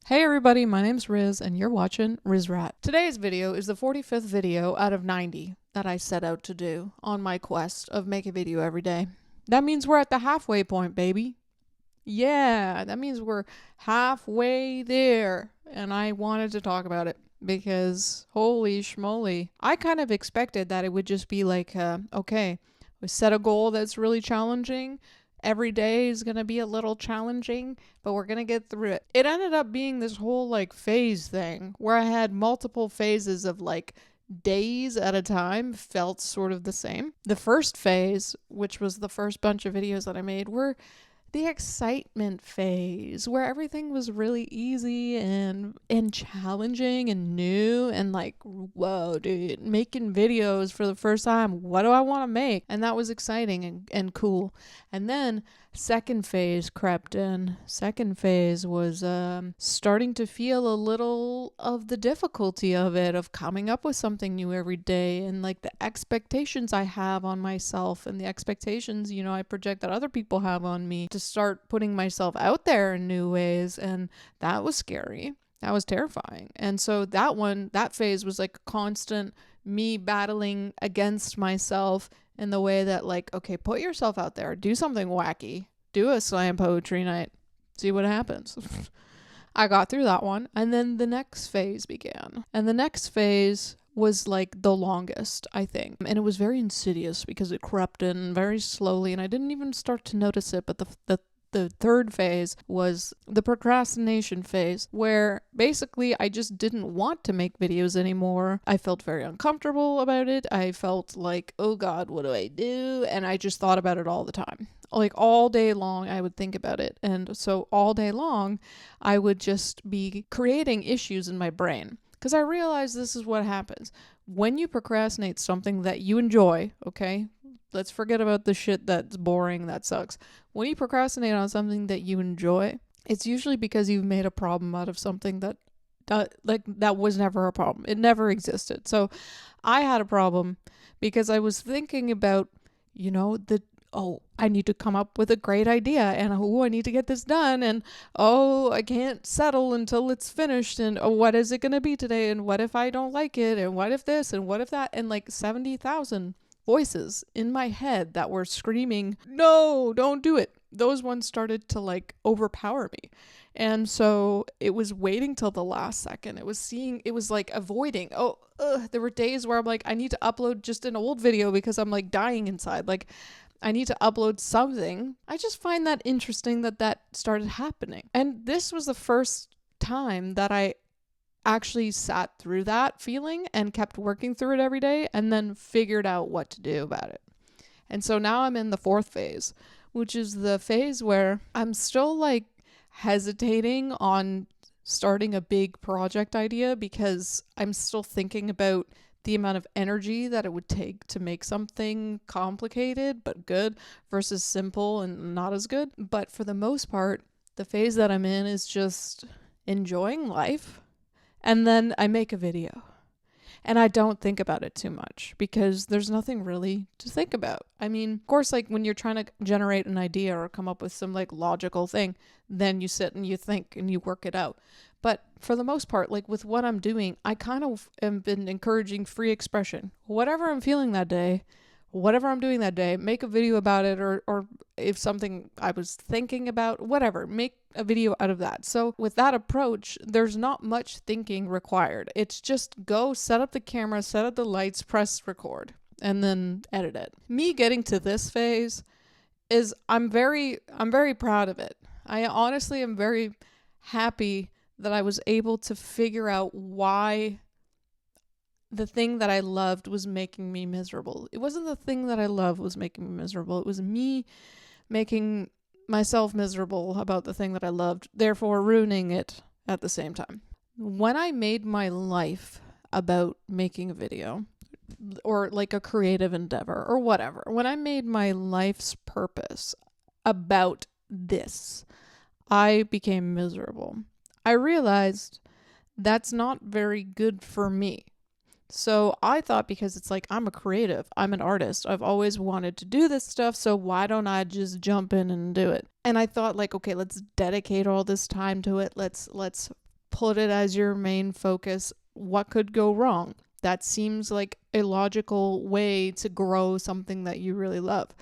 Hey everybody, my name's Riz and you're watching RizRat. Today's video is the 45th video out of 90 that I set out to do on my quest of make a video every day. That means we're at the halfway point, baby. Yeah, that means we're halfway there. And I wanted to talk about it because holy schmoly. I kind of expected that it would just be like, okay, we set a goal that's really challenging. Every day is going to be a little challenging, but we're going to get through it. It ended up being this whole like phase thing where I had multiple phases of like days at a time felt sort of the same. The first phase, which was the first bunch of videos that I made, were the excitement phase where everything was really easy and challenging and new and like, whoa, dude, making videos for the first time. What do I want to make? And that was exciting and cool. And then second phase crept in. Second phase was starting to feel a little of the difficulty of it, of coming up with something new every day, and like the expectations I have on myself and the expectations, I project that other people have on me, to start putting myself out there in new ways. And that was scary. That was terrifying. And so that phase was like constant me battling against myself in the way that, like, okay, put yourself out there, do something wacky, do a slam poetry night, see what happens. I got through that one. And then the next phase began. And the next phase was like the longest, I think. And it was very insidious because it crept in very slowly and I didn't even start to notice it. But the third phase was the procrastination phase, where basically I just didn't want to make videos anymore. I felt very uncomfortable about it. I felt like, oh God, what do I do? And I just thought about it all the time. Like all day long, I would think about it. And so all day long, I would just be creating issues in my brain. Because I realized this is what happens. When you procrastinate something that you enjoy, okay? Let's forget about the shit that's boring, that sucks. When you procrastinate on something that you enjoy, it's usually because you've made a problem out of something that was never a problem. It never existed. So I had a problem because I was thinking about, I need to come up with a great idea, and I need to get this done, and I can't settle until it's finished, and what is it going to be today, and what if I don't like it, and what if this, and what if that, and like 70,000 voices in my head that were screaming, no, don't do it. Those ones started to like overpower me. And so it was waiting till the last second. It was like avoiding. There were days where I'm like, I need to upload just an old video because I'm like dying inside. Like, I need to upload something. I just find that interesting that started happening. And this was the first time that I actually sat through that feeling and kept working through it every day and then figured out what to do about it. And so now I'm in the fourth phase, which is the phase where I'm still like hesitating on starting a big project idea because I'm still thinking about the amount of energy that it would take to make something complicated but good versus simple and not as good. But for the most part, the phase that I'm in is just enjoying life. And then I make a video. And I don't think about it too much because there's nothing really to think about. I mean, of course, like when you're trying to generate an idea or come up with some like logical thing, then you sit and you think and you work it out. But for the most part, like with what I'm doing, I kind of have been encouraging free expression. Whatever I'm feeling that day, whatever I'm doing that day, make a video about it, or if something I was thinking about, whatever, make a video out of that. So with that approach, there's not much thinking required. It's just go set up the camera, set up the lights, press record, and then edit it. Me getting to this phase is I'm very proud of it. I honestly am very happy that I was able to figure out why the thing that I loved was making me miserable. It wasn't the thing that I loved was making me miserable. It was me making myself miserable about the thing that I loved, therefore ruining it at the same time. When I made my life about making a video or like a creative endeavor or whatever, when I made my life's purpose about this, I became miserable. I realized that's not very good for me. So I thought, because it's like, I'm a creative, I'm an artist, I've always wanted to do this stuff, so why don't I just jump in and do it? And I thought, like, okay, let's dedicate all this time to it. Let's put it as your main focus, what could go wrong? That seems like a logical way to grow something that you really love.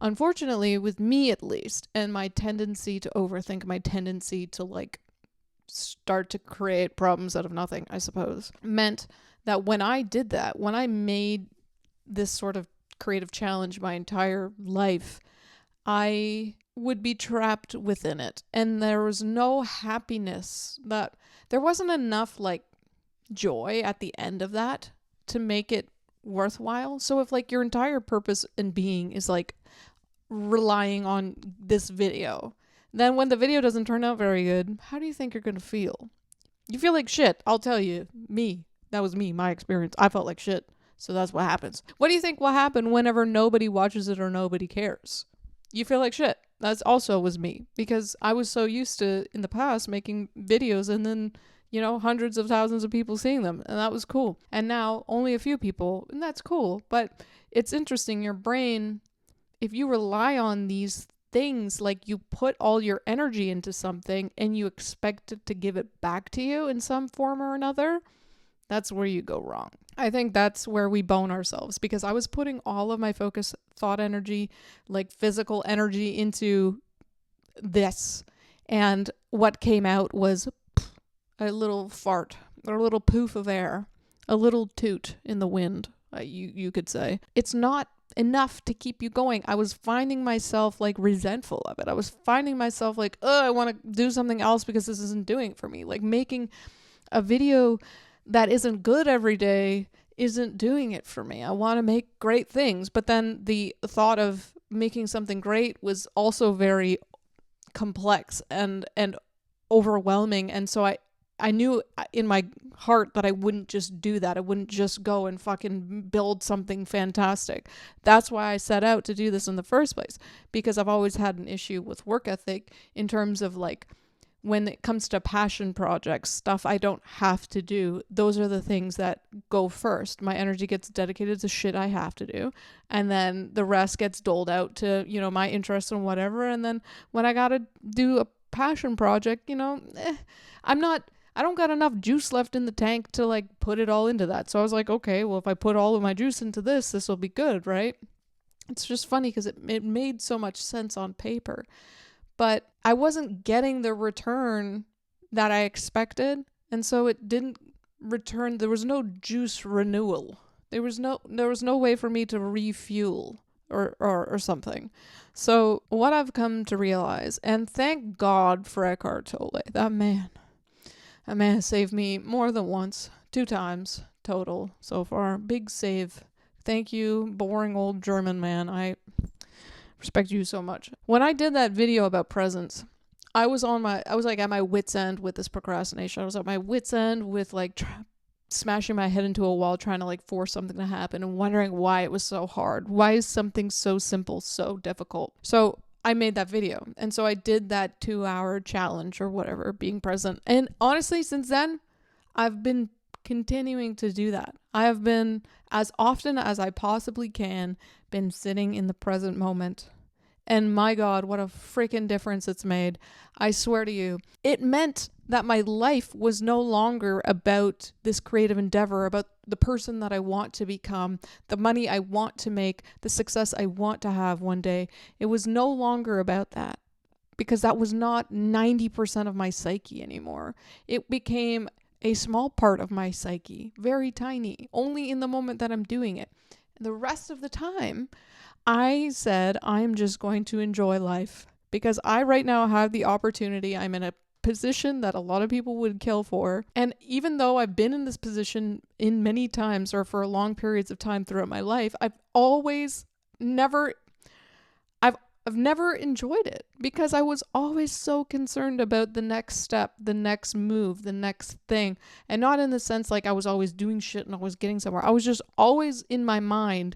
Unfortunately, with me at least, and my tendency to overthink, my tendency to like start to create problems out of nothing, I suppose, meant that when I did that, when I made this sort of creative challenge my entire life, I would be trapped within it. And there was no happiness, that there wasn't enough like joy at the end of that to make it worthwhile. So if like your entire purpose and being is like relying on this video, then when the video doesn't turn out very good, how do you think you're going to feel? You feel like shit. I'll tell you, that was my experience. I felt like shit. So that's what happens. What do you think will happen whenever nobody watches it or nobody cares? You feel like shit. That's also was me, because I was so used to in the past making videos and then, hundreds of thousands of people seeing them, and that was cool. And now only a few people, and that's cool. But it's interesting, your brain, if you rely on these things, like you put all your energy into something and you expect it to give it back to you in some form or another, that's where you go wrong. I think that's where we bone ourselves, because I was putting all of my focus, thought energy, like physical energy into this. And what came out was a little fart or a little poof of air, a little toot in the wind, you could say. It's not enough to keep you going. I was finding myself like resentful of it. I was finding myself like, I want to do something else because this isn't doing it for me. Like making a video that isn't good every day isn't doing it for me. I want to make great things. But then the thought of making something great was also very complex and overwhelming. And so I knew in my heart that I wouldn't just do that. I wouldn't just go and fucking build something fantastic. That's why I set out to do this in the first place, because I've always had an issue with work ethic in terms of like, when it comes to passion projects, stuff I don't have to do, those are the things that go first. My energy gets dedicated to shit I have to do, and then the rest gets doled out to, my interests and whatever. And then when I gotta do a passion project, I don't got enough juice left in the tank to like put it all into that. So I was like, okay, well, if I put all of my juice into this will be good, right? It's just funny because it made so much sense on paper. But I wasn't getting the return that I expected, and so it didn't return. There was no juice renewal. There was no way for me to refuel or something. So what I've come to realize, and thank God for Eckhart Tolle, that man has saved me more than once, 2 times total so far. Big save. Thank you, boring old German man. I respect you so much. When I did that video about presents, I was like at my wit's end with this procrastination. I was at my wit's end with like smashing my head into a wall trying to like force something to happen and wondering why it was so hard. Why is something so simple so difficult? So I made that video. And so I did that 2-hour challenge or whatever, being present. And honestly, since then, I've been continuing to do that. I have been, as often as I possibly can, been sitting in the present moment. And my God, what a freaking difference it's made. I swear to you, it meant that my life was no longer about this creative endeavor, about the person that I want to become, the money I want to make, the success I want to have one day. It was no longer about that, because that was not 90% of my psyche anymore. It became a small part of my psyche, very tiny, only in the moment that I'm doing it. And the rest of the time, I said, I'm just going to enjoy life, because I right now have the opportunity. I'm in a position that a lot of people would kill for. And even though I've been in this position in many times or for long periods of time throughout my life, I've never enjoyed it, because I was always so concerned about the next step, the next move, the next thing. And not in the sense like I was always doing shit and always getting somewhere. I was just always in my mind,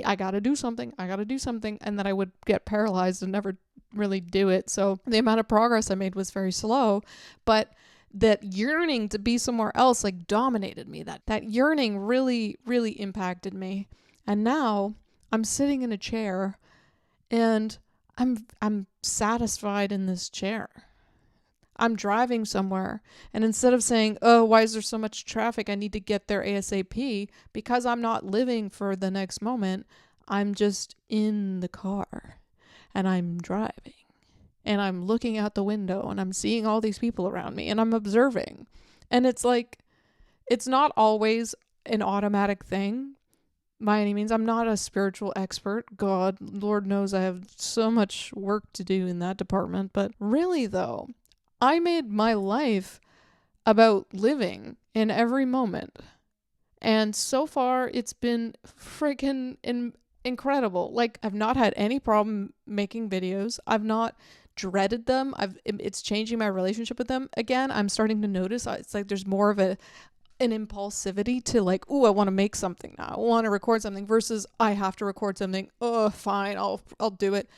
I gotta do something. And then I would get paralyzed and never really do it. So the amount of progress I made was very slow, but that yearning to be somewhere else like dominated me. That yearning really, really impacted me. And now I'm sitting in a chair and I'm satisfied in this chair. I'm driving somewhere, and instead of saying, oh, why is there so much traffic? I need to get there ASAP, because I'm not living for the next moment. I'm just in the car and I'm driving and I'm looking out the window and I'm seeing all these people around me and I'm observing. And it's like, it's not always an automatic thing by any means. I'm not a spiritual expert. God, Lord knows I have so much work to do in that department. But really, though, I made my life about living in every moment. And so far, it's been freaking incredible. Like, I've not had any problem making videos. I've not dreaded them. It's changing my relationship with them. Again, I'm starting to notice it's like there's more of an impulsivity to like, oh, I want to make something now. I want to record something versus I have to record something. Oh, fine, I'll do it.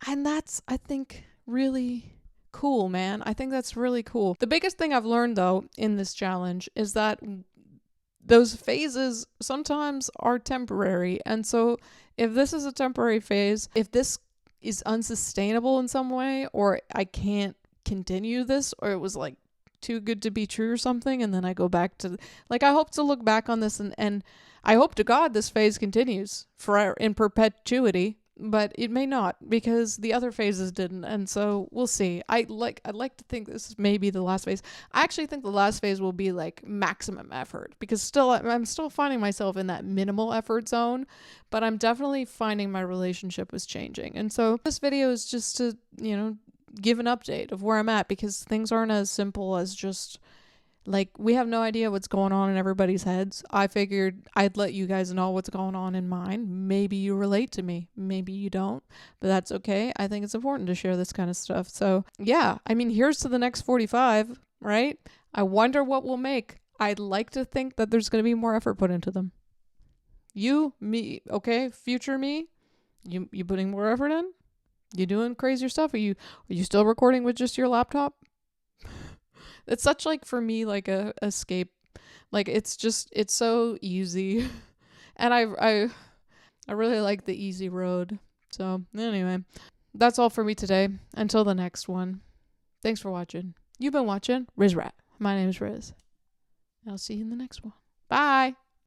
And that's, I think, really cool, man. I think that's really cool. The biggest thing I've learned though in this challenge is that those phases sometimes are temporary. And so if this is a temporary phase, if this is unsustainable in some way, or I can't continue this, or it was like too good to be true or something, and then I go back to, like, I hope to look back on this and I hope to God this phase continues in perpetuity, but it may not, because the other phases didn't, and so we'll see. I'd like to think this is maybe the last phase. I actually think the last phase will be like maximum effort, because I'm still finding myself in that minimal effort zone, but I'm definitely finding my relationship is changing. And so this video is just to, give an update of where I'm at, because things aren't as simple as just like, we have no idea what's going on in everybody's heads. I figured I'd let you guys know what's going on in mine. Maybe you relate to me, maybe you don't, but that's okay. I think it's important to share this kind of stuff. So yeah, I mean, here's to the next 45, right? I wonder what we'll make. I'd like to think that there's going to be more effort put into them. You, me, okay, future me, you putting more effort in? You doing crazier stuff? Are you still recording with just your laptop? It's such, like, for me, like a escape. Like, it's so easy. And I really like the easy road. So anyway, that's all for me today. Until the next one. Thanks for watching. You've been watching Riz Rat. My name is Riz. I'll see you in the next one. Bye.